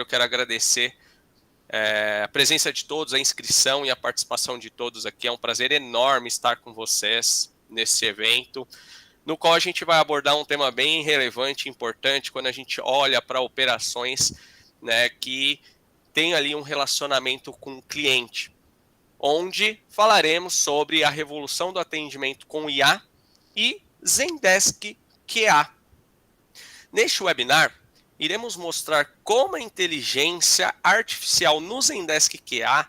eu quero agradecer a presença de todos, a inscrição e a participação de todos aqui. É um prazer enorme estar com vocês nesse evento, no qual a gente vai abordar um tema bem relevante e importante quando a gente olha para operações, né, que tem ali um relacionamento com o cliente, onde falaremos sobre a revolução do atendimento com IA e Zendesk QA. Neste webinar, iremos mostrar como a inteligência artificial no Zendesk QA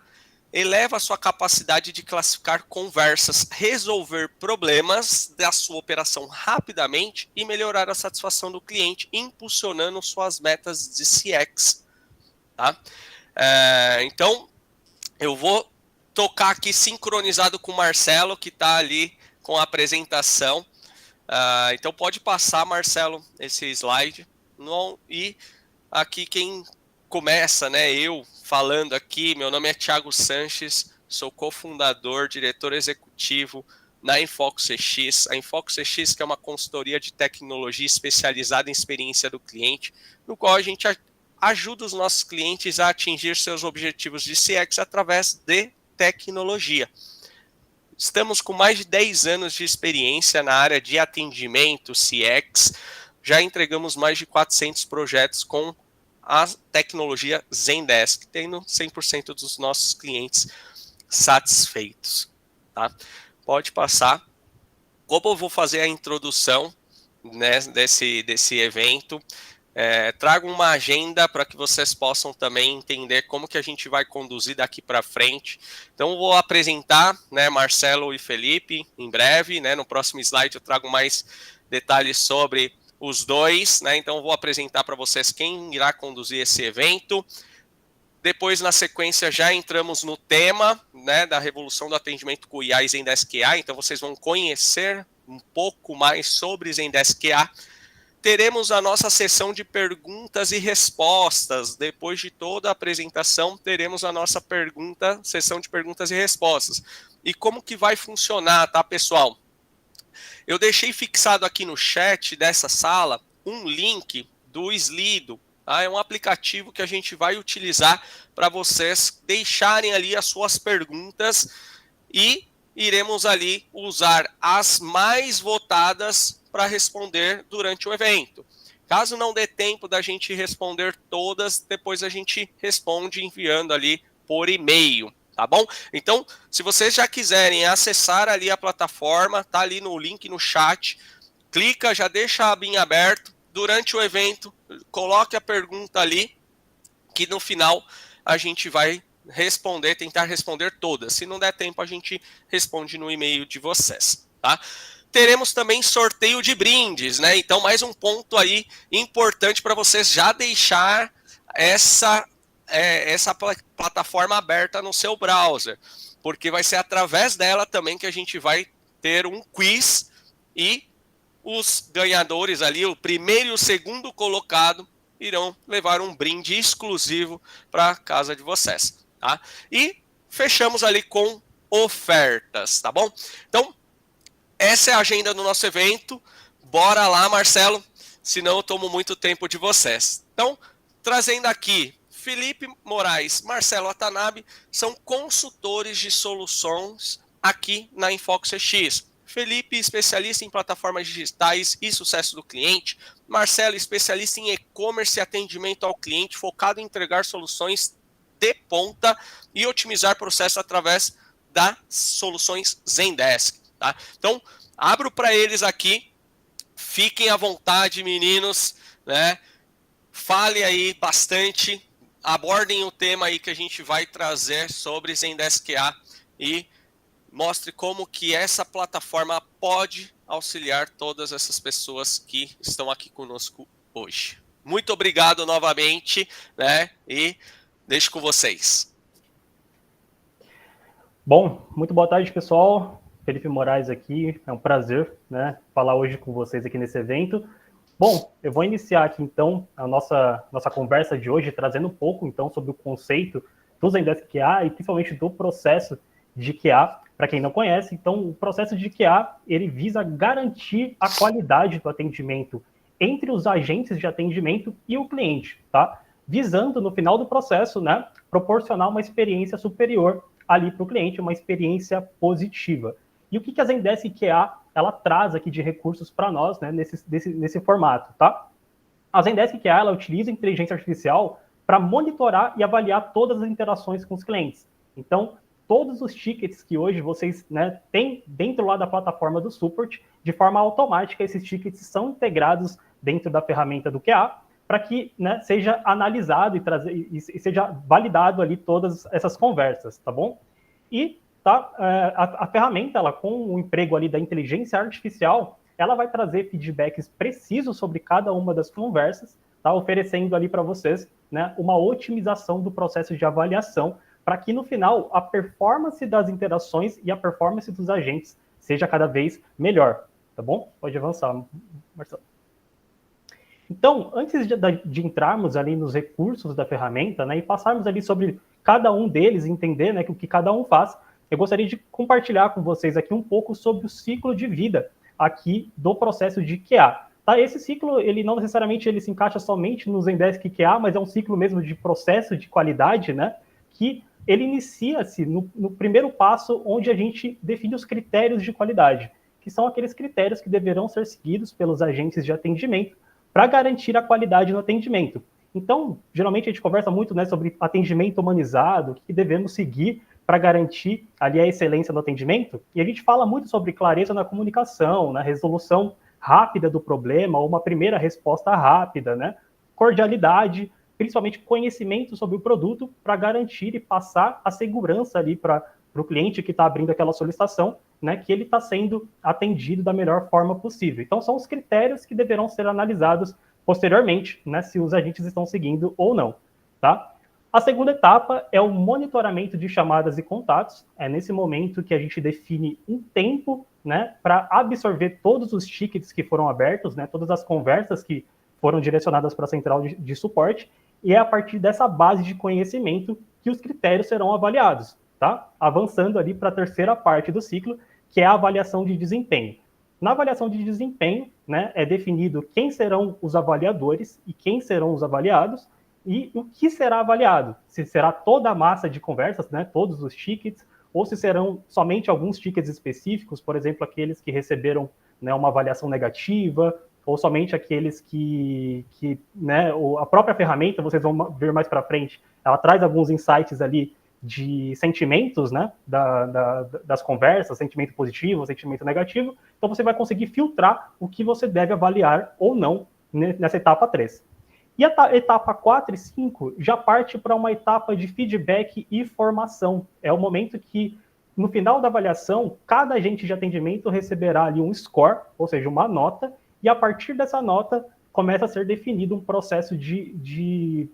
eleva a sua capacidade de classificar conversas, resolver problemas da sua operação rapidamente e melhorar a satisfação do cliente, impulsionando suas metas de CX. Tá? Então, eu vou tocar aqui sincronizado com o Marcelo, que está ali com a apresentação. Então, pode passar, Marcelo, esse slide. E aqui quem começa, né, eu falando aqui, meu nome é Thiago Sanches, sou cofundador, diretor executivo na InfoxCX. A InfoxCX, que é uma consultoria de tecnologia especializada em experiência do cliente, no qual a gente ajuda os nossos clientes a atingir seus objetivos de CX através de tecnologia. Estamos com mais de 10 anos de experiência na área de atendimento, CX. Já entregamos mais de 400 projetos com a tecnologia Zendesk, tendo 100% dos nossos clientes satisfeitos. Tá? Pode passar. Como eu vou fazer a introdução, né, desse evento, trago uma agenda para que vocês possam também entender como que a gente vai conduzir daqui para frente. Então, eu vou apresentar, né, Marcelo e Felipe em breve, né, no próximo slide eu trago mais detalhes sobre os dois, né, então eu vou apresentar para vocês quem irá conduzir esse evento. Depois, na sequência, já entramos no tema, né, da revolução do atendimento com IA e Zendesk QA, então vocês vão conhecer um pouco mais sobre Zendesk QA. Teremos a nossa sessão de perguntas e respostas. Depois de toda a apresentação, teremos a nossa sessão de perguntas e respostas. E como que vai funcionar, tá, pessoal? Eu deixei fixado aqui no chat dessa sala um link do Slido. Tá? É um aplicativo que a gente vai utilizar para vocês deixarem ali as suas perguntas e iremos ali usar as mais votadas para responder durante o evento. Caso não dê tempo da gente responder todas, depois a gente responde enviando ali por e-mail, tá bom? Então, se vocês já quiserem acessar ali a plataforma, tá ali no link no chat, clica, já deixa a abinha aberto. Durante o evento, coloque a pergunta ali, que no final a gente vai tentar responder todas. Se não der tempo, a gente responde no e-mail de vocês, tá? Teremos também sorteio de brindes, né? Então, mais um ponto aí importante para vocês já deixar essa plataforma aberta no seu browser, porque vai ser através dela também que a gente vai ter um quiz e os ganhadores ali, o primeiro e o segundo colocado, irão levar um brinde exclusivo para a casa de vocês, tá? E fechamos ali com ofertas, tá bom? Então, essa é a agenda do nosso evento. Bora lá, Marcelo, senão eu tomo muito tempo de vocês. Então, trazendo aqui, Felipe Moraes, Marcelo Watanabe, são consultores de soluções aqui na InfoxCX. Felipe, especialista em plataformas digitais e sucesso do cliente. Marcelo, especialista em e-commerce e atendimento ao cliente, focado em entregar soluções de ponta e otimizar processos através das soluções Zendesk. Tá? Então, abro para eles aqui. Fiquem à vontade, meninos, né? Fale aí bastante. Abordem o tema aí que a gente vai trazer sobre Zendesk QA e mostre como que essa plataforma pode auxiliar todas essas pessoas que estão aqui conosco hoje. Muito obrigado novamente, né? E deixo com vocês. Bom, muito boa tarde, pessoal. Felipe Moraes aqui, é um prazer, né, falar hoje com vocês aqui nesse evento. Bom, eu vou iniciar aqui, então, a nossa conversa de hoje, trazendo um pouco, então, sobre o conceito do Zendesk QA e, principalmente, do processo de QA. Para quem não conhece, então, o processo de QA, ele visa garantir a qualidade do atendimento entre os agentes de atendimento e o cliente, tá? visando, no final do processo, né, proporcionar uma experiência superior ali para o cliente, uma experiência positiva. E o que a Zendesk QA ela traz aqui de recursos para nós, né, nesse formato, tá? A Zendesk QA ela utiliza inteligência artificial para monitorar e avaliar todas as interações com os clientes. Então, todos os tickets que hoje vocês, né, têm dentro lá da plataforma do Support, de forma automática, esses tickets são integrados dentro da ferramenta do QA, para que, né, seja analisado e seja validado ali todas essas conversas, tá bom? E tá, a ferramenta, ela, com o emprego ali da inteligência artificial, ela vai trazer feedbacks precisos sobre cada uma das conversas, tá, oferecendo ali para vocês, né, uma otimização do processo de avaliação, para que no final a performance das interações e a performance dos agentes seja cada vez melhor, tá bom? Pode avançar, Marcelo. Então, antes de entrarmos ali nos recursos da ferramenta, né, e passarmos ali sobre cada um deles, entender, né, o que cada um faz, eu gostaria de compartilhar com vocês aqui um pouco sobre o ciclo de vida aqui do processo de QA. Tá? Esse ciclo, ele não necessariamente ele se encaixa somente no Zendesk QA, mas é um ciclo mesmo de processo de qualidade, né, que ele inicia-se no primeiro passo, onde a gente define os critérios de qualidade, que são aqueles critérios que deverão ser seguidos pelos agentes de atendimento para garantir a qualidade no atendimento. Então, geralmente a gente conversa muito, né, sobre atendimento humanizado, o que devemos seguir para garantir ali a excelência no atendimento, e a gente fala muito sobre clareza na comunicação, na resolução rápida do problema, ou uma primeira resposta rápida, né, cordialidade, principalmente conhecimento sobre o produto para garantir e passar a segurança ali para o cliente que está abrindo aquela solicitação, né, que ele está sendo atendido da melhor forma possível. Então, são os critérios que deverão ser analisados posteriormente, né, se os agentes estão seguindo ou não, tá? A segunda etapa é o monitoramento de chamadas e contatos. É nesse momento que a gente define um tempo, né, para absorver todos os tickets que foram abertos, né, todas as conversas que foram direcionadas para a central de suporte, e é a partir dessa base de conhecimento que os critérios serão avaliados, tá? Avançando ali para a terceira parte do ciclo, que é a avaliação de desempenho. Na avaliação de desempenho, né, é definido quem serão os avaliadores e quem serão os avaliados, e o que será avaliado. Se será toda a massa de conversas, né, todos os tickets, ou se serão somente alguns tickets específicos, por exemplo, aqueles que receberam, né, uma avaliação negativa, ou somente aqueles que né, a própria ferramenta, vocês vão ver mais para frente, ela traz alguns insights ali de sentimentos, né, das conversas, sentimento positivo, sentimento negativo, então você vai conseguir filtrar o que você deve avaliar ou não nessa etapa 3. E a etapa 4 e 5 já parte para uma etapa de feedback e formação. É o momento que, no final da avaliação, cada agente de atendimento receberá ali um score, ou seja, uma nota, e a partir dessa nota começa a ser definido um processo de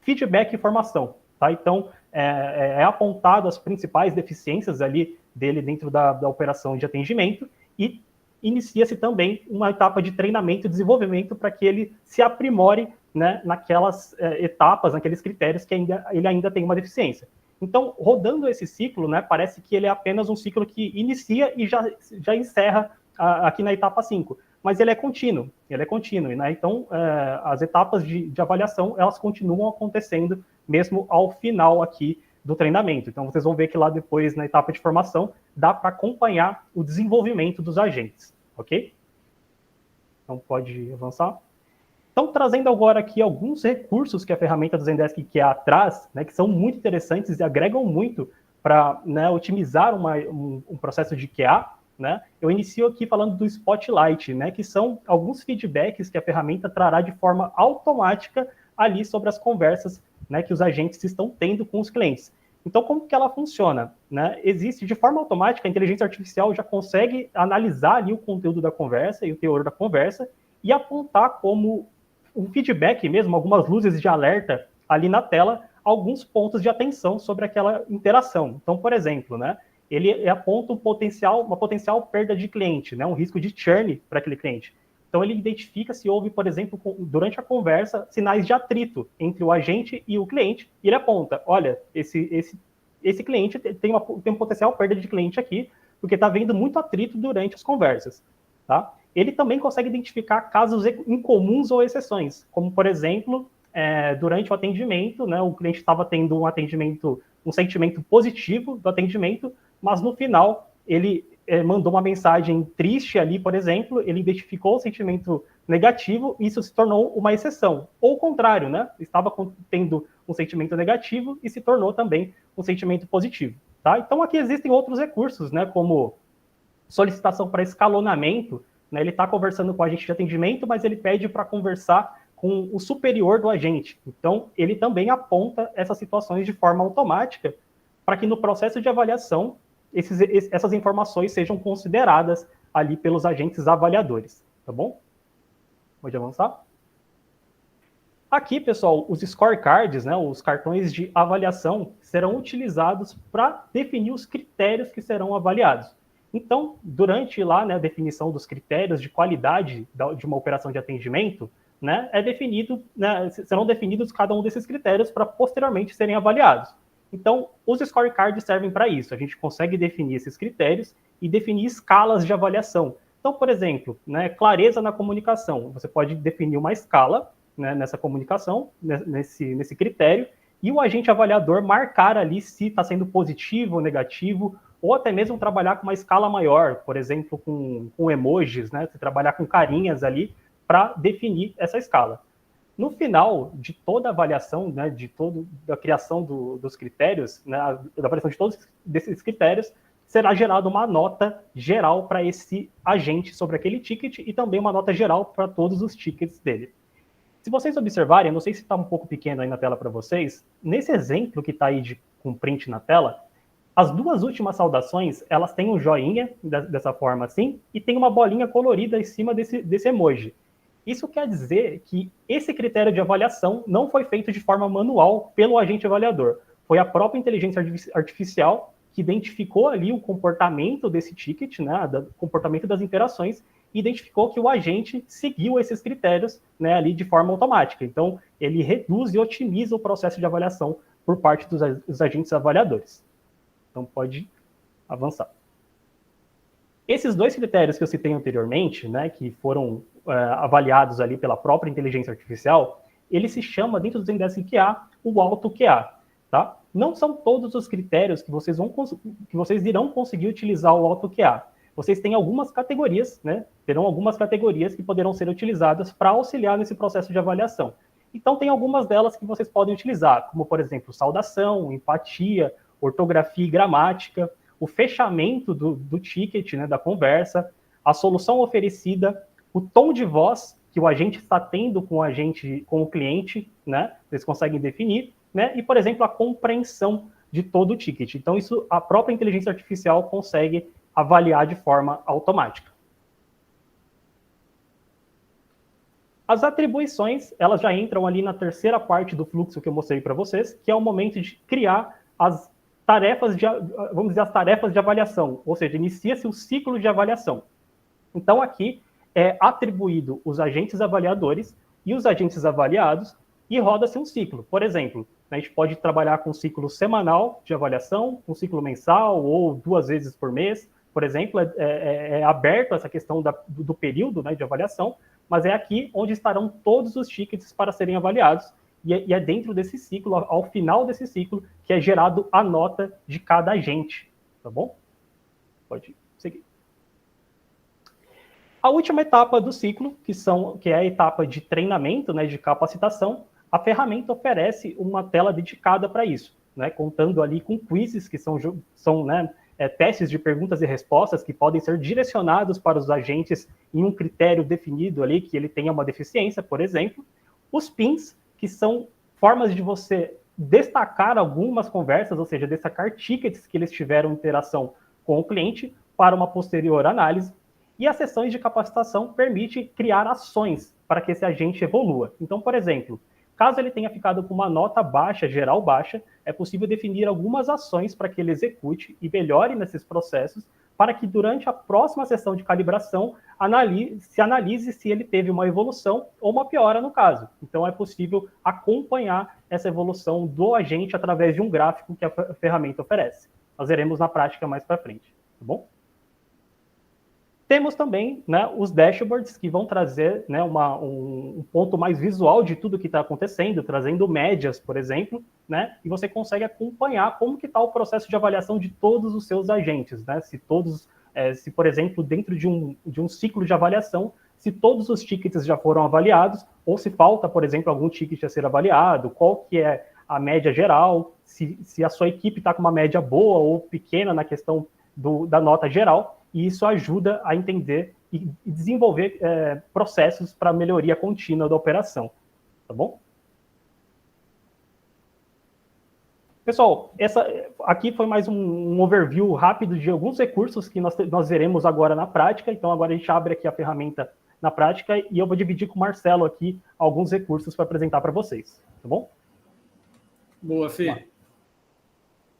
feedback e formação. Tá? Então, é apontado as principais deficiências ali dele dentro da operação de atendimento e inicia-se também uma etapa de treinamento e desenvolvimento para que ele se aprimore, né, naquelas etapas, naqueles critérios que ele ainda tem uma deficiência. Então, rodando esse ciclo, né, parece que ele é apenas um ciclo que inicia e já encerra aqui na etapa 5, mas ele é contínuo, né? Então, as etapas de avaliação, elas continuam acontecendo mesmo ao final aqui do treinamento. Então, vocês vão ver que lá depois, na etapa de formação, dá para acompanhar o desenvolvimento dos agentes, ok? Então, pode avançar. Então, trazendo agora aqui alguns recursos que a ferramenta do Zendesk QA traz, né, que são muito interessantes e agregam muito para, né, otimizar um processo de QA, né? Eu inicio aqui falando do Spotlight, né, que são alguns feedbacks que a ferramenta trará de forma automática ali sobre as conversas, né, que os agentes estão tendo com os clientes. Então, como que ela funciona? Né? Existe, de forma automática, a inteligência artificial já consegue analisar ali o conteúdo da conversa e o teor da conversa e apontar como um feedback mesmo, algumas luzes de alerta ali na tela, alguns pontos de atenção sobre aquela interação. Então, por exemplo, né, ele aponta uma potencial perda de cliente, né, um risco de churn para aquele cliente. Então, ele identifica se houve, por exemplo, durante a conversa, sinais de atrito entre o agente e o cliente, e ele aponta, olha, esse cliente tem um potencial perda de cliente aqui, porque está havendo muito atrito durante as conversas. Tá? Ele também consegue identificar casos incomuns ou exceções, como, por exemplo, durante o atendimento, né, o cliente estava tendo um sentimento positivo do atendimento, mas no final ele mandou uma mensagem triste ali, por exemplo, ele identificou o sentimento negativo, e isso se tornou uma exceção. Ou o contrário, né? Estava tendo um sentimento negativo e se tornou também um sentimento positivo. Tá? Então aqui existem outros recursos, né, como solicitação para escalonamento, né, ele está conversando com o agente de atendimento, mas ele pede para conversar com o superior do agente. Então, ele também aponta essas situações de forma automática para que no processo de avaliação essas informações sejam consideradas ali pelos agentes avaliadores. Tá bom? Pode avançar? Aqui, pessoal, os scorecards, né, os cartões de avaliação, serão utilizados para definir os critérios que serão avaliados. Então, durante lá, né, a definição dos critérios de qualidade de uma operação de atendimento, né, serão definidos cada um desses critérios para posteriormente serem avaliados. Então, os scorecards servem para isso. A gente consegue definir esses critérios e definir escalas de avaliação. Então, por exemplo, né, clareza na comunicação. Você pode definir uma escala, né, nessa comunicação, nesse critério, e o agente avaliador marcar ali se está sendo positivo ou negativo, ou até mesmo trabalhar com uma escala maior, por exemplo, com emojis, né? Você trabalhar com carinhas ali para definir essa escala. No final de toda a avaliação, né, da criação dos critérios, né, da avaliação de todos desses critérios, será gerada uma nota geral para esse agente sobre aquele ticket e também uma nota geral para todos os tickets dele. Se vocês observarem, eu não sei se está um pouco pequeno aí na tela para vocês, nesse exemplo que está aí com print na tela, as duas últimas saudações, elas têm um joinha, dessa forma assim, e tem uma bolinha colorida em cima desse emoji. Isso quer dizer que esse critério de avaliação não foi feito de forma manual pelo agente avaliador. Foi a própria inteligência artificial que identificou ali o comportamento desse ticket, né, o comportamento das interações, e identificou que o agente seguiu esses critérios, né, ali de forma automática. Então, ele reduz e otimiza o processo de avaliação por parte dos agentes avaliadores. Então, pode avançar. Esses dois critérios que eu citei anteriormente, né, que foram avaliados ali pela própria inteligência artificial, ele se chama, dentro do Zendesk QA, o Auto QA. Tá? Não são todos os critérios que vocês irão conseguir utilizar o Auto QA. Vocês têm algumas categorias, né? Terão algumas categorias que poderão ser utilizadas para auxiliar nesse processo de avaliação. Então, tem algumas delas que vocês podem utilizar, como, por exemplo, saudação, empatia, ortografia e gramática, o fechamento do ticket, né, da conversa, a solução oferecida, o tom de voz que o agente está tendo com o cliente, né? Eles conseguem definir, né? E, por exemplo, a compreensão de todo o ticket. Então, isso a própria inteligência artificial consegue avaliar de forma automática. As atribuições, elas já entram ali na terceira parte do fluxo que eu mostrei para vocês, que é o momento de criar as tarefas as tarefas de avaliação, ou seja, inicia-se o ciclo de avaliação. Então, aqui é atribuído os agentes avaliadores e os agentes avaliados e roda-se um ciclo. Por exemplo, a gente pode trabalhar com um ciclo semanal de avaliação, um ciclo mensal ou 2 vezes por mês. Por exemplo, é aberto essa questão do período, né, de avaliação, mas é aqui onde estarão todos os tickets para serem avaliados, e é dentro desse ciclo, ao final desse ciclo, que é gerado a nota de cada agente, tá bom? Pode seguir. A última etapa do ciclo, que é a etapa de treinamento, né, de capacitação, a ferramenta oferece uma tela dedicada para isso, né, contando ali com quizzes, que são né, testes de perguntas e respostas que podem ser direcionados para os agentes em um critério definido ali, que ele tenha uma deficiência, por exemplo. Os pins, que são formas de você destacar algumas conversas, ou seja, destacar tickets que eles tiveram interação com o cliente para uma posterior análise. E as sessões de capacitação permitem criar ações para que esse agente evolua. Então, por exemplo, caso ele tenha ficado com uma nota baixa, geral baixa, é possível definir algumas ações para que ele execute e melhore nesses processos, para que durante a próxima sessão de calibração se analise se ele teve uma evolução ou uma piora no caso. Então é possível acompanhar essa evolução do agente através de um gráfico que a ferramenta oferece. Nós veremos na prática mais para frente, tá bom? Temos também, né, os dashboards que vão trazer, né, um ponto mais visual de tudo que está acontecendo, trazendo médias, por exemplo, né, e você consegue acompanhar como que está o processo de avaliação de todos os seus agentes, né, se por exemplo, dentro de um ciclo de avaliação, se todos os tickets já foram avaliados, ou se falta, por exemplo, algum ticket a ser avaliado, qual que é a média geral, se a sua equipe está com uma média boa ou pequena na questão da nota geral, e isso ajuda a entender e desenvolver processos para melhoria contínua da operação, tá bom? Pessoal, aqui foi mais um overview rápido de alguns recursos que nós veremos agora na prática. Então, agora a gente abre aqui a ferramenta na prática e eu vou dividir com o Marcelo aqui alguns recursos para apresentar para vocês, tá bom? Boa, Fê.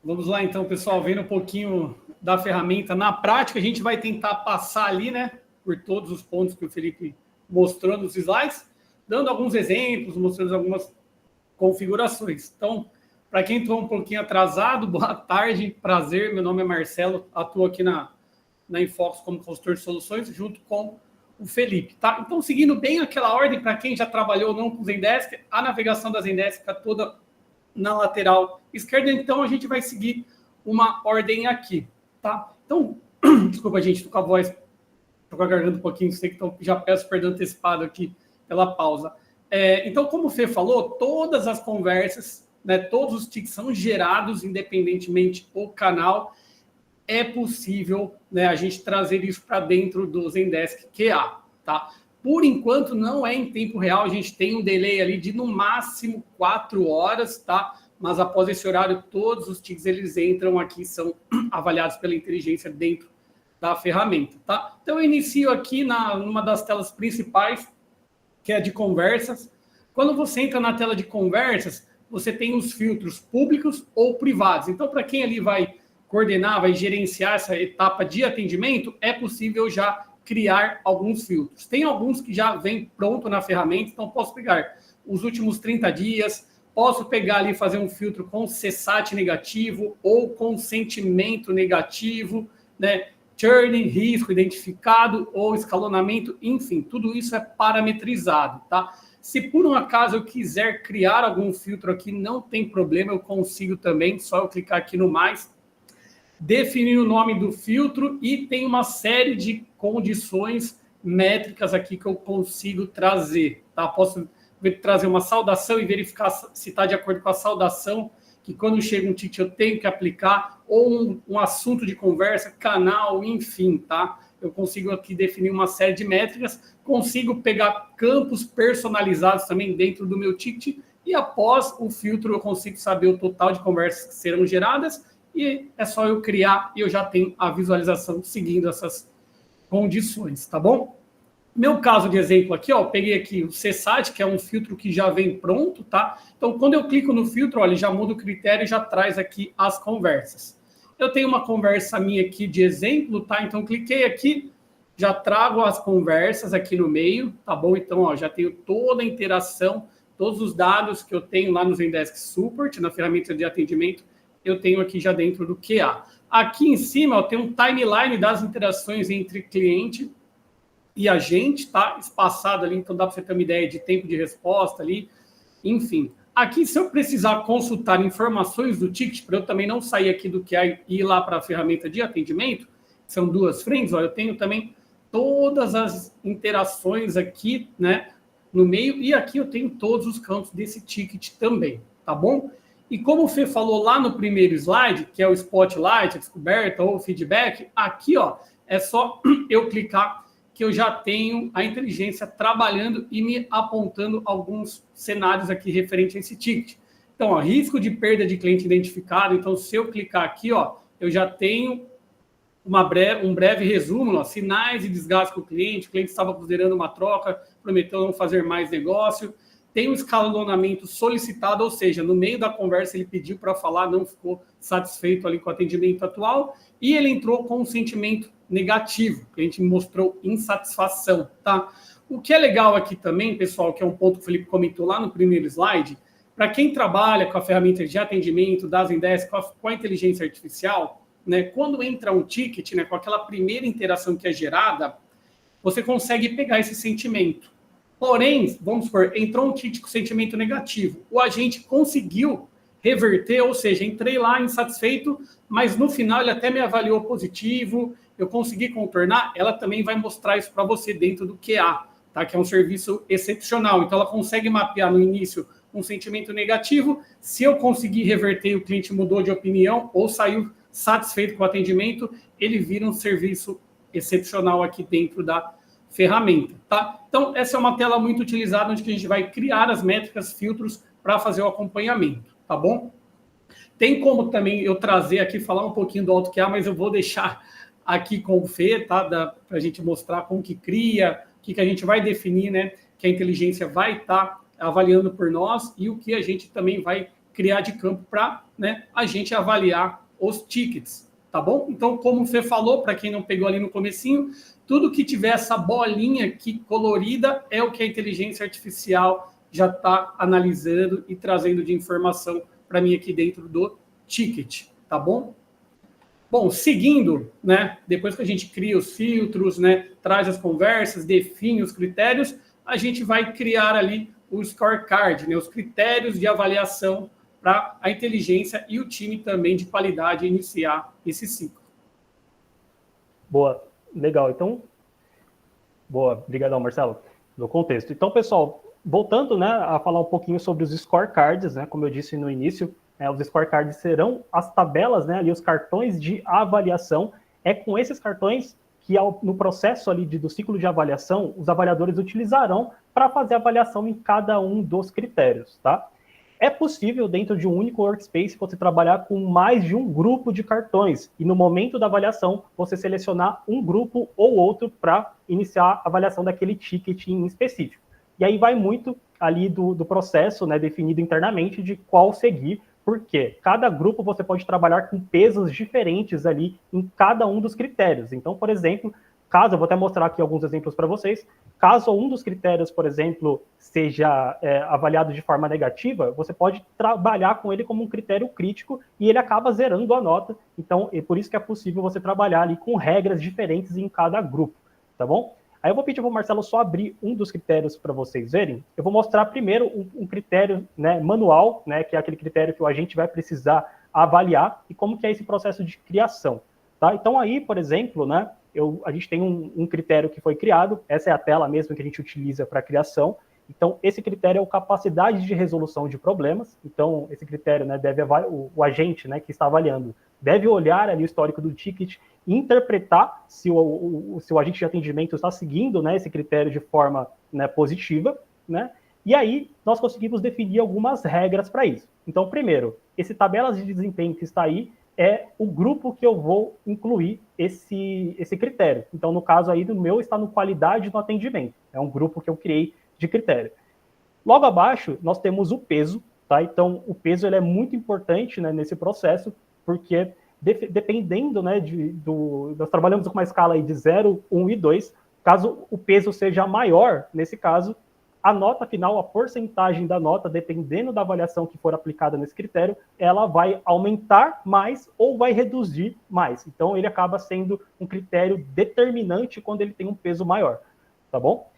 Vamos lá, então, pessoal, vendo um pouquinho da ferramenta. Na prática, a gente vai tentar passar ali, né, por todos os pontos que o Felipe mostrou nos slides, dando alguns exemplos, mostrando algumas configurações. Então, para quem entrou um pouquinho atrasado, boa tarde, prazer, meu nome é Marcelo, atuo aqui na Infox como consultor de soluções, junto com o Felipe, tá? Então, seguindo bem aquela ordem, para quem já trabalhou ou não com o Zendesk, a navegação da Zendesk fica toda na lateral esquerda, então a gente vai seguir uma ordem aqui, tá? Então, desculpa, gente, tô com a voz, tô com a garganta um pouquinho, sei que então já peço perdão antecipado aqui pela pausa. Então, como o Fê falou, todas as conversas, né, todos os tickets são gerados independentemente do canal. É possível, né, a gente trazer isso para dentro do Zendesk QA, tá? Por enquanto, não é em tempo real, a gente tem um delay ali de no máximo 4 horas, tá? Mas após esse horário, todos os tickets eles entram aqui, são avaliados pela inteligência dentro da ferramenta, tá? Então, eu inicio aqui numa das telas principais, que é de conversas. Quando você entra na tela de conversas, você tem os filtros públicos ou privados. Então, para quem ali vai coordenar, vai gerenciar essa etapa de atendimento, é possível já criar alguns filtros. Tem alguns que já vem pronto na ferramenta, então posso pegar os últimos 30 dias, posso pegar ali e fazer um filtro com CSAT negativo ou com sentimento negativo, né? Churn, risco identificado ou escalonamento, enfim, tudo isso é parametrizado, tá? Se por um acaso eu quiser criar algum filtro aqui, não tem problema, eu consigo também, só eu clicar aqui no mais, definir o nome do filtro e tem uma série de condições métricas aqui que eu consigo trazer, tá? Posso trazer uma saudação e verificar se está de acordo com a saudação, que quando chega um ticket eu tenho que aplicar, ou um assunto de conversa, canal, enfim, tá? Eu consigo aqui definir uma série de métricas, consigo pegar campos personalizados também dentro do meu ticket e após o filtro eu consigo saber o total de conversas que serão geradas e é só eu criar e eu já tenho a visualização seguindo essas condições, tá bom? Meu caso de exemplo aqui, ó, eu peguei aqui o CSAT, que é um filtro que já vem pronto, tá? Então, quando eu clico no filtro, olha, ele já muda o critério e já traz aqui as conversas. Eu tenho uma conversa minha aqui de exemplo, tá? Então, cliquei aqui, já trago as conversas aqui no meio, tá bom? Então, ó, já tenho toda a interação, todos os dados que eu tenho lá no Zendesk Support, na ferramenta de atendimento, eu tenho aqui já dentro do QA. Aqui em cima, eu tenho um timeline das interações entre cliente e agente, tá? Espaçado ali, então dá para você ter uma ideia de tempo de resposta ali, enfim. Aqui, se eu precisar consultar informações do ticket, para eu também não sair aqui do QA e ir lá para a ferramenta de atendimento, são duas frentes, ó, eu tenho também todas as interações aqui, né, no meio, e aqui eu tenho todos os campos desse ticket também, tá bom? E como o Fê falou lá no primeiro slide, que é o Spotlight, a descoberta ou feedback, aqui, ó, é só eu clicar que eu já tenho a inteligência trabalhando e me apontando alguns cenários aqui referente a esse ticket. Então, ó, risco de perda de cliente identificado. Então, se eu clicar aqui, ó, eu já tenho um breve resumo, ó, sinais de desgaste com o cliente estava considerando uma troca, prometeu não fazer mais negócio. Tem um escalonamento solicitado, ou seja, no meio da conversa ele pediu para falar, não ficou satisfeito ali com o atendimento atual, e ele entrou com um sentimento negativo, que a gente mostrou insatisfação, tá? O que é legal aqui também, pessoal, que é um ponto que o Felipe comentou lá no primeiro slide, para quem trabalha com a ferramenta de atendimento da Zendesk, com a inteligência artificial, né, quando entra um ticket, né, com aquela primeira interação que é gerada, você consegue pegar esse sentimento. Porém, vamos supor, entrou um ticket com sentimento negativo. O agente conseguiu reverter, ou seja, entrei lá insatisfeito, mas no final ele até me avaliou positivo, eu consegui contornar, ela também vai mostrar isso para você dentro do QA, tá? Que é um serviço excepcional. Então, ela consegue mapear no início um sentimento negativo. Se eu conseguir reverter e o cliente mudou de opinião ou saiu satisfeito com o atendimento, ele vira um serviço excepcional aqui dentro da ferramenta, tá? Então, essa é uma tela muito utilizada, onde a gente vai criar as métricas, filtros para fazer o acompanhamento, tá bom? Tem como também eu trazer aqui, falar um pouquinho do AutoQA, mas eu vou deixar aqui com o Fê, tá? Para a gente mostrar como que cria, o que a gente vai definir, né? Que a inteligência vai estar avaliando por nós e o que a gente também vai criar de campo para, né, a gente avaliar os tickets, tá bom? Então, como o Fê falou, para quem não pegou ali no comecinho, tudo que tiver essa bolinha aqui colorida é o que a inteligência artificial já está analisando e trazendo de informação para mim aqui dentro do ticket, tá bom? Bom, seguindo, né, depois que a gente cria os filtros, né, traz as conversas, define os critérios, a gente vai criar ali o scorecard, né, os critérios de avaliação para a inteligência e o time também de qualidade iniciar esse ciclo. Boa, legal. Então, boa, obrigadão, Marcelo, no contexto. Então, pessoal, voltando, né, a falar um pouquinho sobre os scorecards, né, como eu disse no início, os scorecards serão as tabelas, né, ali os cartões de avaliação. É com esses cartões que no processo ali do ciclo de avaliação, os avaliadores utilizarão para fazer a avaliação em cada um dos critérios, tá? É possível, dentro de um único workspace, você trabalhar com mais de um grupo de cartões e no momento da avaliação, você selecionar um grupo ou outro para iniciar a avaliação daquele ticket em específico. E aí vai muito ali do processo, né, definido internamente de qual seguir, porque cada grupo você pode trabalhar com pesos diferentes ali em cada um dos critérios. Então, por exemplo, caso, eu vou até mostrar aqui alguns exemplos para vocês, caso um dos critérios, por exemplo, seja avaliado de forma negativa, você pode trabalhar com ele como um critério crítico e ele acaba zerando a nota. Então, é por isso que é possível você trabalhar ali com regras diferentes em cada grupo, tá bom? Aí eu vou pedir para o Marcelo só abrir um dos critérios para vocês verem. Eu vou mostrar primeiro um critério, né, manual, né, que é aquele critério que o agente vai precisar avaliar e como que é esse processo de criação. Tá? Então aí, por exemplo, né, a gente tem um critério que foi criado, essa é a tela mesmo que a gente utiliza para a criação. Então, esse critério é a capacidade de resolução de problemas. Então, esse critério, né, deve o agente, né, que está avaliando deve olhar ali o histórico do ticket e interpretar se o agente de atendimento está seguindo, né, esse critério de forma, né, positiva, né? E aí nós conseguimos definir algumas regras para isso. Então, primeiro, esse tabelas de desempenho que está aí é o grupo que eu vou incluir esse critério. Então, no caso aí do meu, está no qualidade do atendimento. É um grupo que eu criei de critério. Logo abaixo, nós temos o peso, tá? Então, o peso ele é muito importante, né, nesse processo, porque dependendo, né, nós trabalhamos com uma escala aí de 0, 1 e 2, caso o peso seja maior, nesse caso, a nota final, a porcentagem da nota, dependendo da avaliação que for aplicada nesse critério, ela vai aumentar mais ou vai reduzir mais. Então, ele acaba sendo um critério determinante quando ele tem um peso maior, tá bom?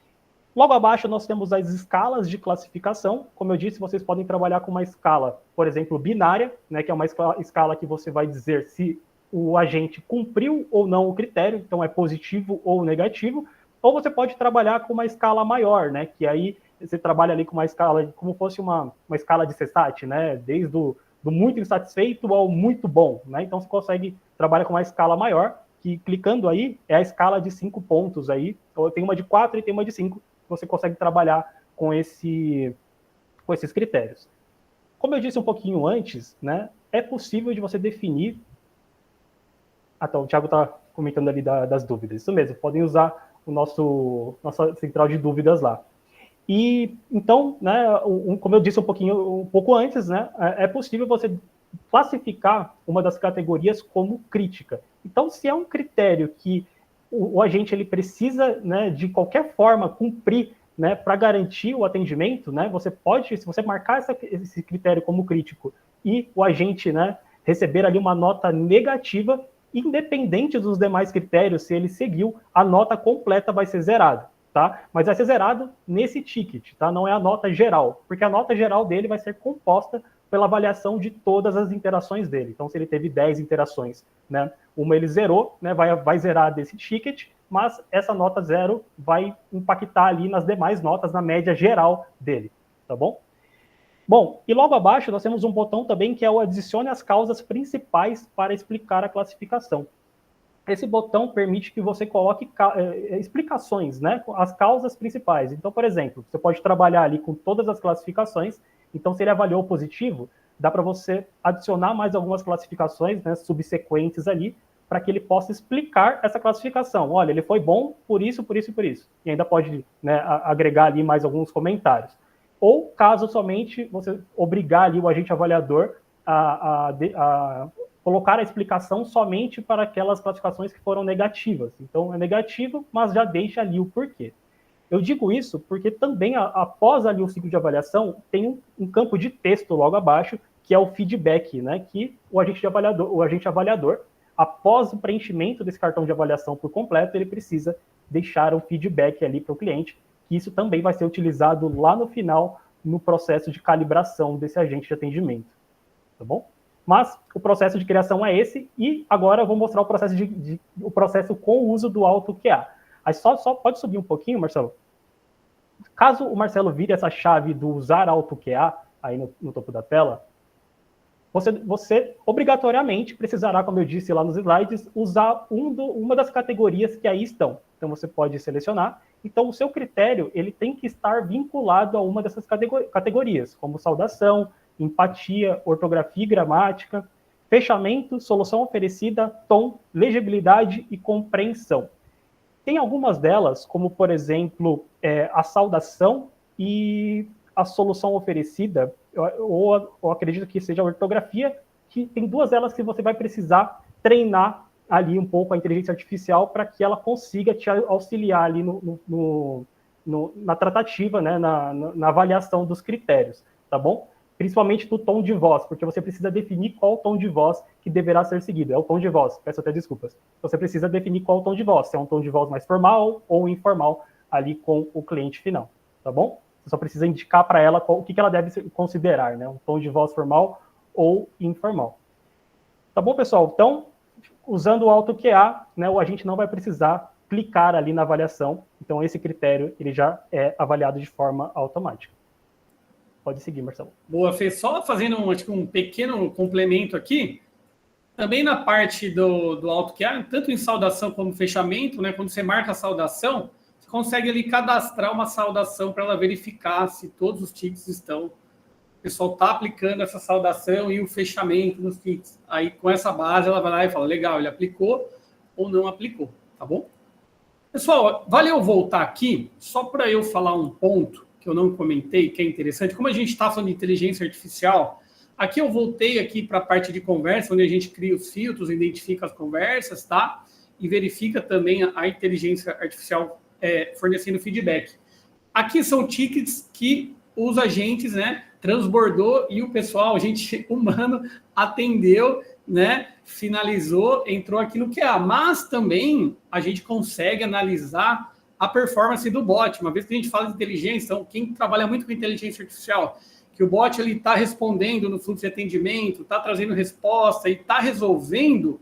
Logo abaixo, nós temos as escalas de classificação. Como eu disse, vocês podem trabalhar com uma escala, por exemplo, binária, né, que é uma escala que você vai dizer se o agente cumpriu ou não o critério, então é positivo ou negativo. Ou você pode trabalhar com uma escala maior, né, que aí você trabalha ali com uma escala, como fosse uma escala de CSAT, né, desde do muito insatisfeito ao muito bom, né? Então você consegue trabalhar com uma escala maior, que clicando aí é a escala de 5 pontos aí, ou tem uma de 4 e tem uma de 5, você consegue trabalhar com esses critérios. Como eu disse um pouquinho antes, né, é possível de você definir... Então, o Thiago está comentando ali das dúvidas. Isso mesmo, podem usar nossa central de dúvidas lá. E, então, né, como eu disse um pouco antes, né, é possível você classificar uma das categorias como crítica. Então, se é um critério que o agente ele precisa, né, de qualquer forma cumprir, né, para garantir o atendimento, né, você pode, se você marcar esse critério como crítico e o agente, né, receber ali uma nota negativa, independente dos demais critérios, se ele seguiu, a nota completa vai ser zerada, tá? Mas vai ser zerado nesse ticket, tá? Não é a nota geral, porque a nota geral dele vai ser composta pela avaliação de todas as interações dele. Então, se ele teve 10 interações, né, uma ele zerou, né, vai zerar desse ticket, mas essa nota 0 vai impactar ali nas demais notas, na média geral dele, tá bom? Bom, e logo abaixo nós temos um botão também que é o adicione as causas principais para explicar a classificação. Esse botão permite que você coloque explicações, né, as causas principais. Então, por exemplo, você pode trabalhar ali com todas as classificações. Então, se ele avaliou positivo, dá para você adicionar mais algumas classificações, né, subsequentes ali, para que ele possa explicar essa classificação. Olha, ele foi bom por isso, por isso e por isso. E ainda pode, né, agregar ali mais alguns comentários. Ou, caso somente você obrigar ali o agente avaliador a colocar a explicação somente para aquelas classificações que foram negativas. Então, é negativo, mas já deixa ali o porquê. Eu digo isso porque também, após ali o ciclo de avaliação, tem um campo de texto logo abaixo, que é o feedback, né? Que o agente avaliador, após o preenchimento desse cartão de avaliação por completo, ele precisa deixar um feedback ali para o cliente, que isso também vai ser utilizado lá no final, no processo de calibração desse agente de atendimento. Tá bom? Mas o processo de criação é esse, e agora eu vou mostrar o processo, o processo com o uso do AutoQA. Aí só pode subir um pouquinho, Marcelo? Caso o Marcelo vire essa chave do usar AutoQA aí no topo da tela, você obrigatoriamente precisará, como eu disse lá nos slides, usar uma das categorias que aí estão. Então você pode selecionar. Então o seu critério ele tem que estar vinculado a uma dessas categorias, como saudação, empatia, ortografia e gramática, fechamento, solução oferecida, tom, legibilidade e compreensão. Tem algumas delas, como, por exemplo, a saudação e a solução oferecida, ou acredito que seja a ortografia, que tem duas delas que você vai precisar treinar ali um pouco a inteligência artificial para que ela consiga te auxiliar ali na tratativa, né, na avaliação dos critérios, tá bom? Principalmente do tom de voz, porque você precisa definir qual o tom de voz que deverá ser seguido. É o tom de voz, peço até desculpas. Você precisa definir qual o tom de voz, se é um tom de voz mais formal ou informal ali com o cliente final, tá bom? Você só precisa indicar para ela o que ela deve considerar, né? Um tom de voz formal ou informal. Tá bom, pessoal? Então, usando o AutoQA, né, a gente não vai precisar clicar ali na avaliação. Então, esse critério ele já é avaliado de forma automática. Pode seguir, Marcelo. Boa, Fê. Só fazendo um pequeno complemento aqui, também na parte do AutoQA, tanto em saudação como fechamento, né, quando você marca a saudação, você consegue ali cadastrar uma saudação para ela verificar se todos os tickets estão. O pessoal está aplicando essa saudação e o fechamento nos tickets. Aí, com essa base, ela vai lá e fala, legal, ele aplicou ou não aplicou, tá bom? Pessoal, vale eu voltar aqui, só para eu falar um ponto que eu não comentei, que é interessante. Como a gente está falando de inteligência artificial, aqui eu voltei aqui para a parte de conversa, onde a gente cria os filtros, identifica as conversas, tá? E verifica também a inteligência artificial fornecendo feedback. Aqui são tickets que os agentes, né, transbordou e o pessoal, a gente humano, atendeu, né, finalizou, entrou aqui no QA. Mas também a gente consegue analisar a performance do bot. Uma vez que a gente fala de inteligência, então quem trabalha muito com inteligência artificial, que o bot está respondendo no fluxo de atendimento, está trazendo resposta e está resolvendo,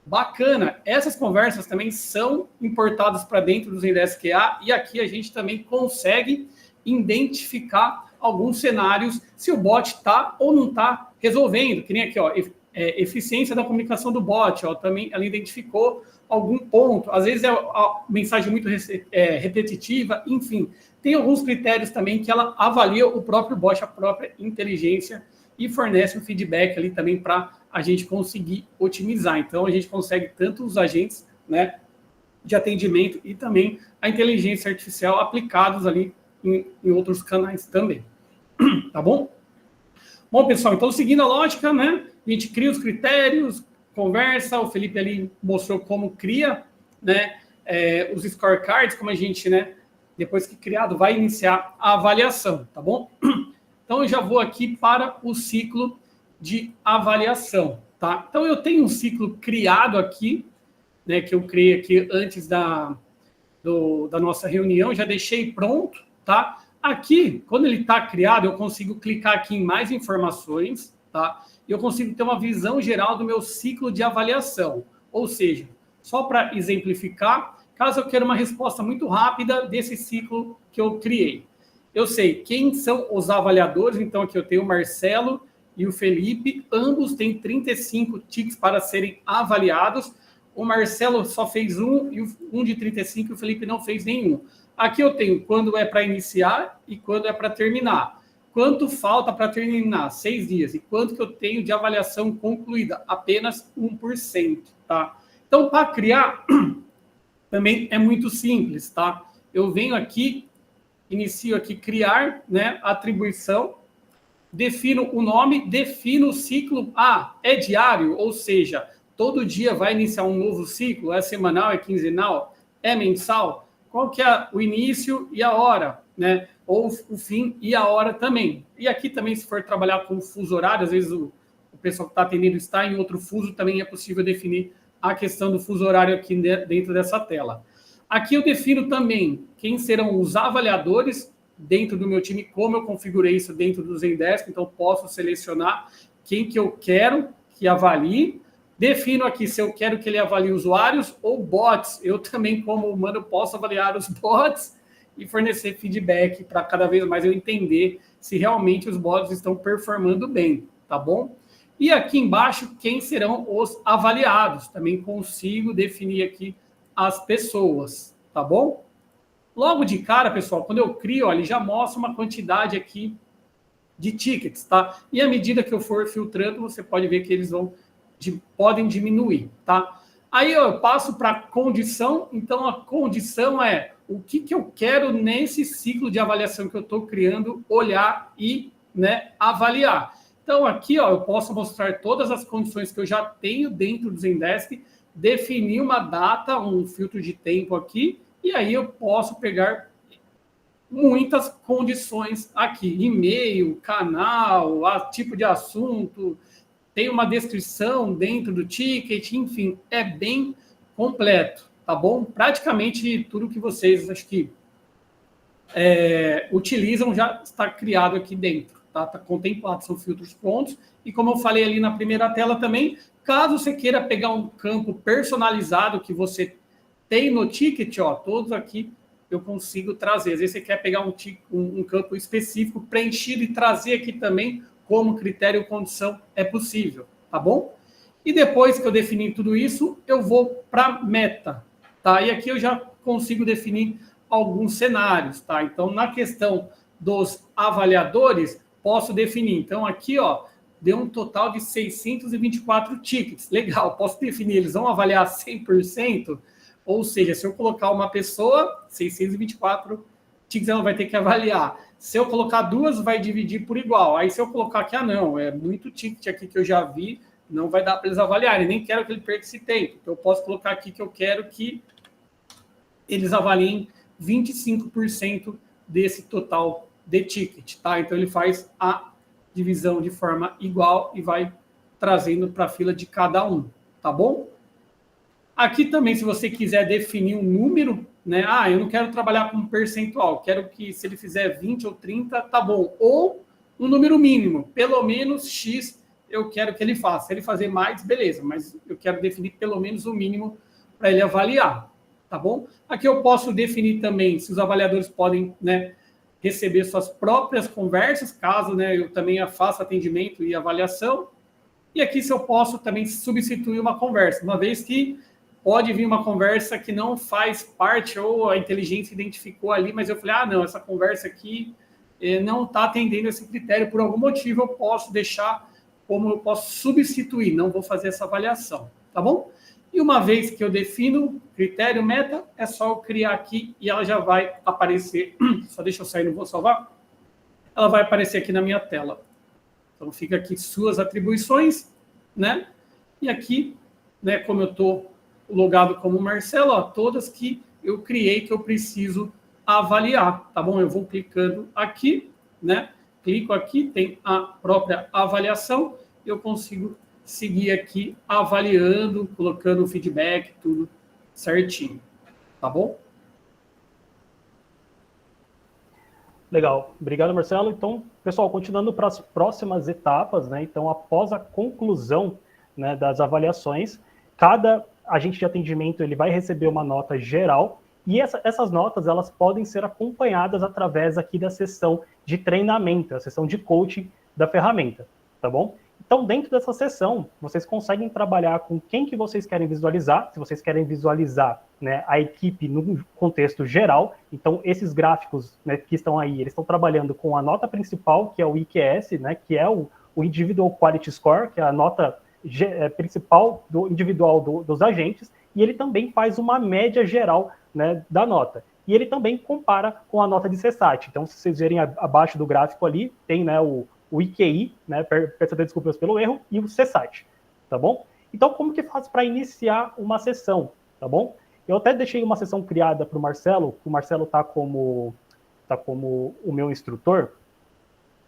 bacana. Essas conversas também são importadas para dentro dos Zendesk QA e aqui a gente também consegue identificar alguns cenários se o bot está ou não está resolvendo. Que nem aqui, ó, eficiência da comunicação do bot, ó, também ela identificou algum ponto, às vezes é a mensagem muito repetitiva, enfim, tem alguns critérios também que ela avalia o próprio bot, a própria inteligência e fornece um feedback ali também para a gente conseguir otimizar. Então, a gente consegue tanto os agentes, né, de atendimento e também a inteligência artificial aplicados ali em outros canais também. Tá bom? Bom, pessoal, então seguindo a lógica, né, a gente cria os critérios, conversa, o Felipe ali mostrou como cria, né, os scorecards, como a gente, né, depois que criado, vai iniciar a avaliação, tá bom? Então, eu já vou aqui para o ciclo de avaliação, tá? Então, eu tenho um ciclo criado aqui, né, que eu criei aqui antes da nossa reunião, já deixei pronto, tá? Aqui, quando ele está criado, eu consigo clicar aqui em mais informações, tá? E eu consigo ter uma visão geral do meu ciclo de avaliação. Ou seja, só para exemplificar, caso eu queira uma resposta muito rápida desse ciclo que eu criei. Eu sei quem são os avaliadores, então aqui eu tenho o Marcelo e o Felipe, ambos têm 35 tickets para serem avaliados. O Marcelo só fez um de 35 e o Felipe não fez nenhum. Aqui eu tenho quando é para iniciar e quando é para terminar. Quanto falta para terminar? 6 dias. E quanto que eu tenho de avaliação concluída? Apenas 1%, tá? Então, para criar, também é muito simples, tá? Eu venho aqui, inicio aqui criar, né, atribuição, defino o nome, defino o ciclo. Ah, é diário, ou seja, todo dia vai iniciar um novo ciclo, é semanal, é quinzenal, é mensal? Qual que é o início e a hora, né? Ou o fim e a hora também. E aqui também, se for trabalhar com fuso horário, às vezes o pessoal que está atendendo está em outro fuso, também é possível definir a questão do fuso horário aqui dentro dessa tela. Aqui eu defino também quem serão os avaliadores dentro do meu time, como eu configurei isso dentro do Zendesk, então posso selecionar quem que eu quero que avalie. Defino aqui se eu quero que ele avalie usuários ou bots. Eu também, como humano, posso avaliar os bots e fornecer feedback para cada vez mais eu entender se realmente os bots estão performando bem, tá bom? E aqui embaixo, quem serão os avaliados. Também consigo definir aqui as pessoas, tá bom? Logo de cara, pessoal, quando eu crio, ó, ele já mostra uma quantidade aqui de tickets, tá? E à medida que eu for filtrando, você pode ver que eles podem diminuir, tá? Aí eu passo para condição. Então, a condição é o que eu quero nesse ciclo de avaliação que eu estou criando, olhar e, né, avaliar. Então, aqui, ó, eu posso mostrar todas as condições que eu já tenho dentro do Zendesk, definir uma data, um filtro de tempo aqui, e aí eu posso pegar muitas condições aqui. E-mail, canal, tipo de assunto, tem uma descrição dentro do ticket, enfim, é bem completo, tá bom? Praticamente tudo que vocês, acho que, utilizam já está criado aqui dentro, tá? Está contemplado, são filtros prontos. E como eu falei ali na primeira tela também, caso você queira pegar um campo personalizado que você tem no ticket, ó, todos aqui eu consigo trazer. Às vezes você quer pegar um campo específico, preenchido e trazer aqui também como critério e condição, é possível, tá bom? E depois que eu definir tudo isso, eu vou para meta, tá? E aqui eu já consigo definir alguns cenários, tá? Então, na questão dos avaliadores, posso definir. Então, aqui, ó, deu um total de 624 tickets. Legal, posso definir, eles vão avaliar 100%, ou seja, se eu colocar uma pessoa, 624 tickets ela vai ter que avaliar. Se eu colocar duas, vai dividir por igual. Aí, se eu colocar aqui, não, é muito ticket aqui que eu já vi, não vai dar para eles avaliarem. Nem quero que ele perca esse tempo. Então, eu posso colocar aqui que eu quero que eles avaliem 25% desse total de ticket, tá? Então, ele faz a divisão de forma igual e vai trazendo para a fila de cada um, tá bom? Aqui também, se você quiser definir um número, né? Ah, eu não quero trabalhar com percentual, quero que se ele fizer 20 ou 30, tá bom. Ou um número mínimo, pelo menos X eu quero que ele faça. Se ele fazer mais, beleza, mas eu quero definir pelo menos o mínimo para ele avaliar, tá bom? Aqui eu posso definir também se os avaliadores podem, né, receber suas próprias conversas, caso, né, eu também faça atendimento e avaliação. E aqui se eu posso também substituir uma conversa, uma vez que pode vir uma conversa que não faz parte, ou a inteligência identificou ali, mas eu falei, ah, não, essa conversa aqui não está atendendo esse critério por algum motivo, eu posso deixar como eu posso substituir, não vou fazer essa avaliação, tá bom? E uma vez que eu defino critério meta, é só eu criar aqui e ela já vai aparecer, só deixa eu sair, não vou salvar, ela vai aparecer aqui na minha tela. Então fica aqui suas atribuições, né? E aqui, né, como eu estou logado como Marcelo, ó, todas que eu criei que eu preciso avaliar, tá bom? Eu vou clicando aqui, né? Clico aqui, tem a própria avaliação, eu consigo seguir aqui avaliando, colocando o feedback, tudo certinho. Tá bom? Legal. Obrigado, Marcelo. Então, pessoal, continuando para as próximas etapas, né? Então, após a conclusão, né, das avaliações, cada agente de atendimento ele vai receber uma nota geral e essas notas elas podem ser acompanhadas através aqui da sessão de treinamento, a sessão de coaching da ferramenta, tá bom? Então, dentro dessa sessão, vocês conseguem trabalhar com quem que vocês querem visualizar, se vocês querem visualizar, né, a equipe no contexto geral. Então, esses gráficos, né, que estão aí, eles estão trabalhando com a nota principal, que é o IQS, né, que é o Individual Quality Score, que é a nota principal do individual dos agentes, e ele também faz uma média geral, né, da nota. E ele também compara com a nota de CSAT. Então, se vocês verem abaixo do gráfico ali, tem, né, o IQI, né, peço desculpas pelo erro, e o CSAT, tá bom? Então, como que faz para iniciar uma sessão, tá bom? Eu até deixei uma sessão criada para o Marcelo tá como o meu instrutor,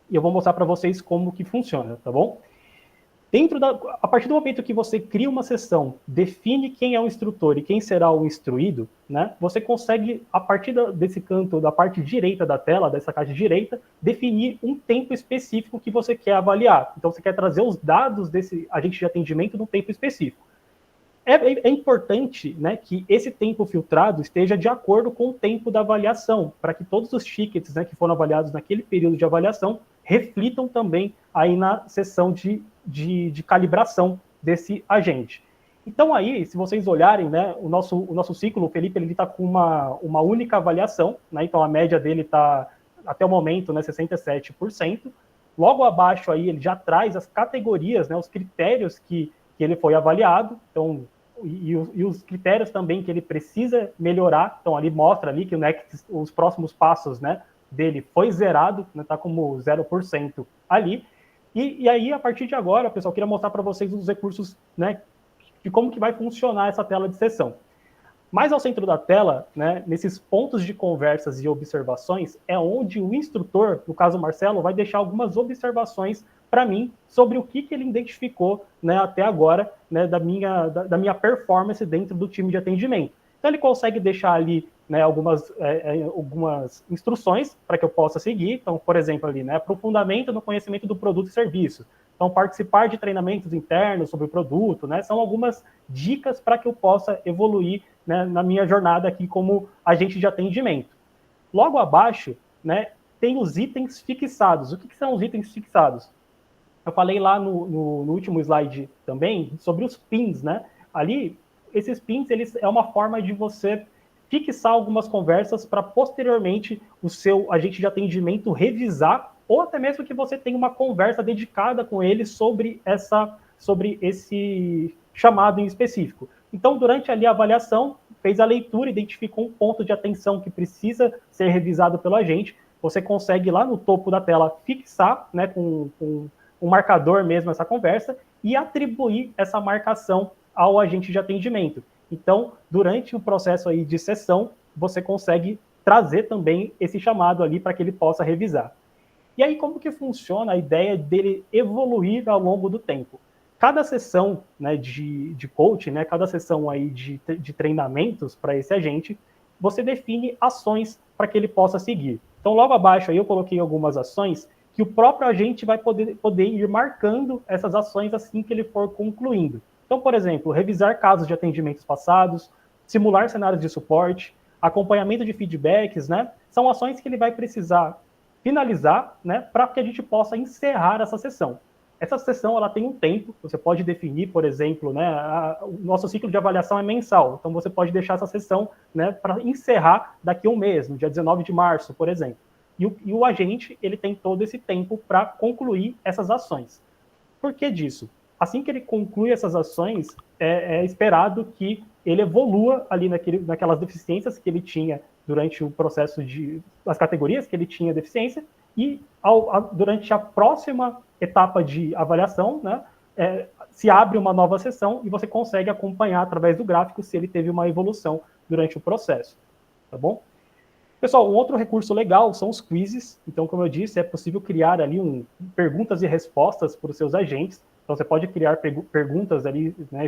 e eu vou mostrar para vocês como que funciona, tá bom? A partir do momento que você cria uma sessão, define quem é o instrutor e quem será o instruído, né, você consegue, a partir desse canto, da parte direita da tela, dessa caixa direita, definir um tempo específico que você quer avaliar. Então, você quer trazer os dados desse agente de atendimento num tempo específico. É importante, né, que esse tempo filtrado esteja de acordo com o tempo da avaliação, para que todos os tickets, né, que foram avaliados naquele período de avaliação reflitam também aí na sessão de calibração desse agente. Então aí, se vocês olharem, né, o nosso ciclo, o Felipe, ele está com uma única avaliação, né, então a média dele está, até o momento, né, 67%. Logo abaixo aí, ele já traz as categorias, né, os critérios que ele foi avaliado, então, e os critérios também que ele precisa melhorar, então ali mostra ali que os próximos passos, né, dele foi zerado, né, tá como 0% ali, e aí, a partir de agora, pessoal, eu queria mostrar para vocês os recursos, né, de como que vai funcionar essa tela de sessão. Mais ao centro da tela, né, nesses pontos de conversas e observações, é onde o instrutor, no caso Marcelo, vai deixar algumas observações para mim sobre o que ele identificou, né, até agora, né, da minha performance dentro do time de atendimento. Então, ele consegue deixar ali, né, algumas instruções para que eu possa seguir. Então, por exemplo, ali, né, aprofundamento no conhecimento do produto e serviço. Então, participar de treinamentos internos sobre o produto, né, são algumas dicas para que eu possa evoluir, né, na minha jornada aqui como agente de atendimento. Logo abaixo, né, tem os itens fixados. O que são os itens fixados? Eu falei lá no último slide também sobre os pins, né? Ali, esses pins, eles é uma forma de você fixar algumas conversas para posteriormente o seu agente de atendimento revisar, ou até mesmo que você tenha uma conversa dedicada com ele sobre esse chamado em específico. Então, durante ali a avaliação, fez a leitura, identificou um ponto de atenção que precisa ser revisado pelo agente, você consegue lá no topo da tela fixar, né, com um marcador mesmo essa conversa e atribuir essa marcação ao agente de atendimento. Então, durante o processo aí de sessão, você consegue trazer também esse chamado ali para que ele possa revisar. E aí, como que funciona a ideia dele evoluir ao longo do tempo? Cada sessão, né, de coaching, né, cada sessão aí de treinamentos para esse agente, você define ações para que ele possa seguir. Então, logo abaixo aí eu coloquei algumas ações que o próprio agente vai poder ir marcando essas ações assim que ele for concluindo. Então, por exemplo, revisar casos de atendimentos passados, simular cenários de suporte, acompanhamento de feedbacks, né? São ações que ele vai precisar finalizar, né, para que a gente possa encerrar essa sessão. Essa sessão ela tem um tempo, você pode definir, por exemplo, né, o nosso ciclo de avaliação é mensal, então você pode deixar essa sessão, né, para encerrar daqui a um mês, no dia 19 de março, por exemplo. E o agente ele tem todo esse tempo para concluir essas ações. Por que disso? Assim que ele conclui essas ações, é esperado que ele evolua ali naquelas deficiências que ele tinha durante o processo das categorias que ele tinha deficiência, e durante a próxima etapa de avaliação, né, se abre uma nova sessão e você consegue acompanhar através do gráfico se ele teve uma evolução durante o processo. Tá bom? Pessoal, um outro recurso legal são os quizzes. Então, como eu disse, é possível criar ali perguntas e respostas para os seus agentes. Então, você pode criar perguntas ali, né,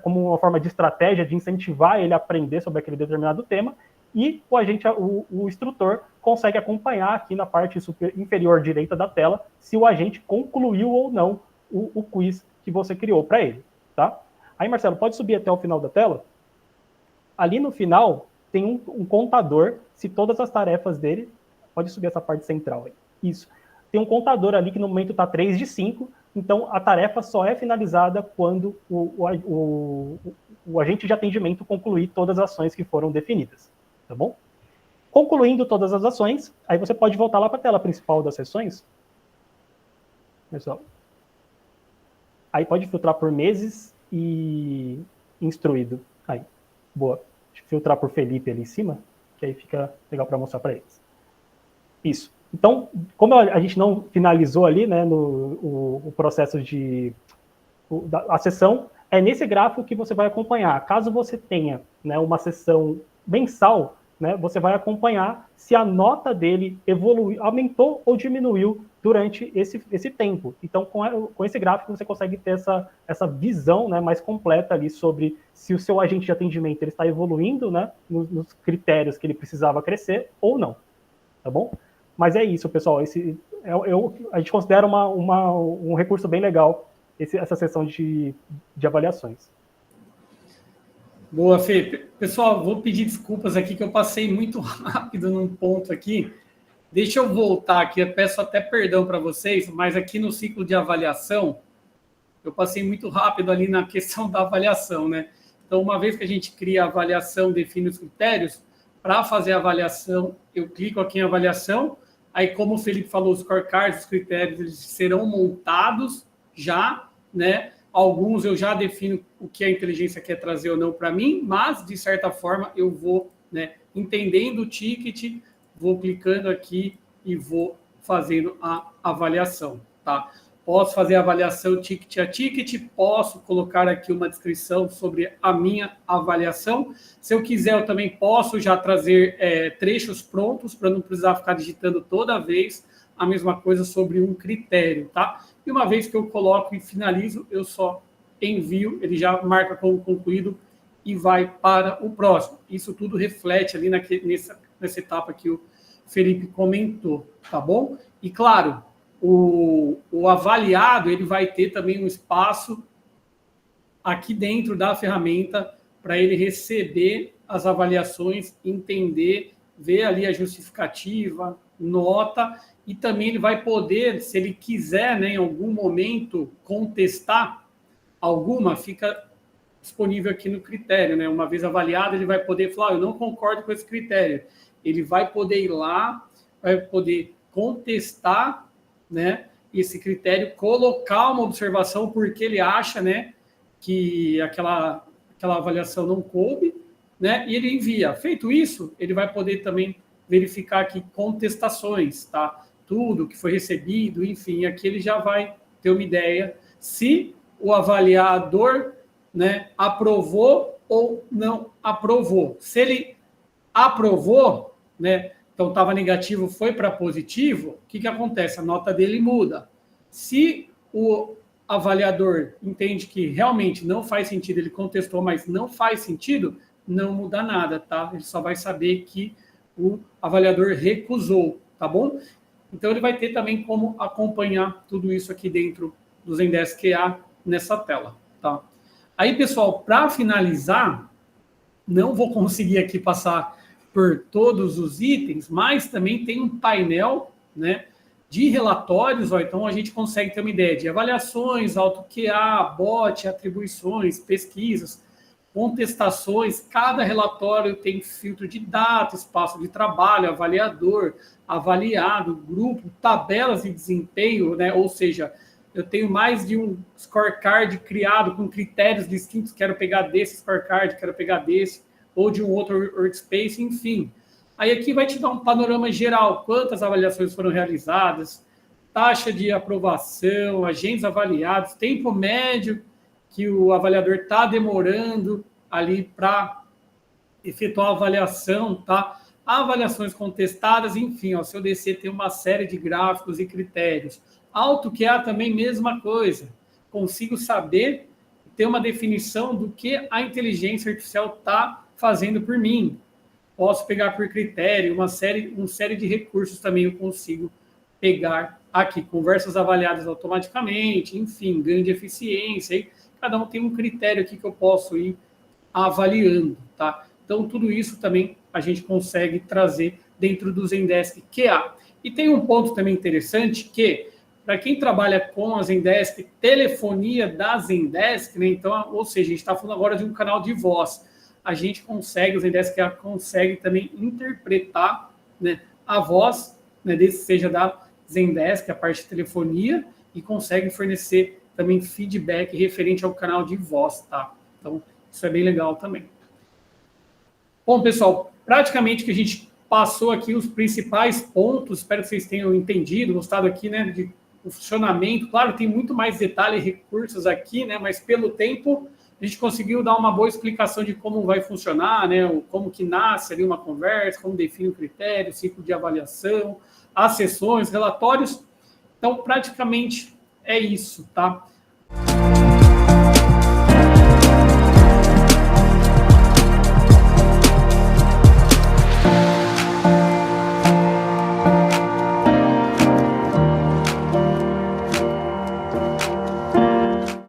como uma forma de estratégia de incentivar ele a aprender sobre aquele determinado tema, e o instrutor consegue acompanhar aqui na parte inferior direita da tela se o agente concluiu ou não o quiz que você criou para ele, tá? Aí, Marcelo, pode subir até o final da tela? Ali no final tem um contador, se todas as tarefas dele... Pode subir essa parte central aí. Isso. Tem um contador ali que no momento está 3 de 5, então a tarefa só é finalizada quando o agente de atendimento concluir todas as ações que foram definidas, tá bom? Concluindo todas as ações, aí você pode voltar lá para a tela principal das sessões. Pessoal. Aí pode filtrar por meses e instruído. Aí, boa. Deixa eu filtrar por Felipe ali em cima, que aí fica legal para mostrar para eles. Isso. Então, como a gente não finalizou ali, né, o processo a sessão, é nesse gráfico que você vai acompanhar. Caso você tenha, né, uma sessão mensal, né, você vai acompanhar se a nota dele evoluiu, aumentou ou diminuiu durante esse tempo. Então, com esse gráfico, você consegue ter essa visão, né, mais completa ali sobre se o seu agente de atendimento ele está evoluindo, né, nos critérios que ele precisava crescer ou não. Tá bom? Mas é isso, pessoal. A gente considera um recurso bem legal essa sessão de avaliações. Boa, Fê. Pessoal, vou pedir desculpas aqui que eu passei muito rápido num ponto aqui. Deixa eu voltar aqui, eu peço até perdão para vocês, mas aqui no ciclo de avaliação, eu passei muito rápido ali na questão da avaliação, né? Então, uma vez que a gente cria a avaliação, define os critérios, para fazer a avaliação, eu clico aqui em avaliação, aí como o Felipe falou, os scorecards, os critérios, eles serão montados já, né? Alguns eu já defino o que a inteligência quer trazer ou não para mim, mas, de certa forma, eu vou, né, entendendo o ticket, vou clicando aqui e vou fazendo a avaliação, tá? Posso fazer a avaliação ticket a ticket, posso colocar aqui uma descrição sobre a minha avaliação. Se eu quiser, eu também posso já trazer trechos prontos para não precisar ficar digitando toda vez a mesma coisa sobre um critério, tá? E uma vez que eu coloco e finalizo, eu só envio, ele já marca como concluído e vai para o próximo. Isso tudo reflete ali nessa etapa que o Felipe comentou, tá bom? E claro, o avaliado ele vai ter também um espaço aqui dentro da ferramenta para ele receber as avaliações, entender, ver ali a justificativa, nota, e também ele vai poder, se ele quiser, né, em algum momento, contestar alguma, fica disponível aqui no critério, né? Uma vez avaliado, ele vai poder falar, eu não concordo com esse critério. Ele vai poder ir lá, vai poder contestar, né, esse critério, colocar uma observação porque ele acha, né, que aquela avaliação não coube, né, e ele envia. Feito isso, ele vai poder também verificar aqui contestações, tá? Tudo que foi recebido, enfim, aqui ele já vai ter uma ideia se o avaliador, né, aprovou ou não aprovou. Se ele aprovou, né, então estava negativo, foi para positivo, o que acontece? A nota dele muda. Se o avaliador entende que realmente não faz sentido, ele contestou, mas não faz sentido, não muda nada, tá? Ele só vai saber que o avaliador recusou, tá bom? Então ele vai ter também como acompanhar tudo isso aqui dentro do Zendesk QA nessa tela, tá? Aí, pessoal, para finalizar, não vou conseguir aqui passar por todos os itens, mas também tem um painel, né, de relatórios, ó, então a gente consegue ter uma ideia de avaliações, auto-QA, bot, atribuições, pesquisas, contestações, cada relatório tem filtro de data, espaço de trabalho, avaliador, avaliado, grupo, tabelas de desempenho, né, ou seja, eu tenho mais de um scorecard criado com critérios distintos, quero pegar desse scorecard, quero pegar desse, ou de um outro workspace, enfim. Aí aqui vai te dar um panorama geral, quantas avaliações foram realizadas, taxa de aprovação, agentes avaliados, tempo médio que o avaliador está demorando ali para efetuar a avaliação, tá? Avaliações contestadas, enfim, ó, se eu descer tem uma série de gráficos e critérios. AutoQA também, mesma coisa. consigo saber, ter uma definição do que a inteligência artificial está fazendo por mim. Posso pegar por critério, uma série de recursos também eu consigo pegar aqui. Conversas avaliadas automaticamente, enfim, ganho de eficiência. Aí, cada um tem um critério aqui que eu posso ir avaliando, tá? Então, tudo isso também a gente consegue trazer dentro do Zendesk QA. E tem um ponto também interessante que, para quem trabalha com a Zendesk, telefonia da Zendesk, né? Então, ou seja, a gente está falando agora de um canal de voz. A gente consegue, o Zendesk consegue também interpretar, né, a voz, né, desde que seja da Zendesk, a parte de telefonia, e consegue fornecer também feedback referente ao canal de voz, tá? Então, isso é bem legal também. Bom, pessoal, praticamente que a gente passou aqui os principais pontos, espero que vocês tenham entendido, gostado aqui, né, de o funcionamento. Claro, tem muito mais detalhe e recursos aqui, né, mas pelo tempo a gente conseguiu dar uma boa explicação de como vai funcionar, né, como que nasce ali uma conversa, como define o critério, ciclo de avaliação, as sessões, relatórios. Então, praticamente é isso, tá?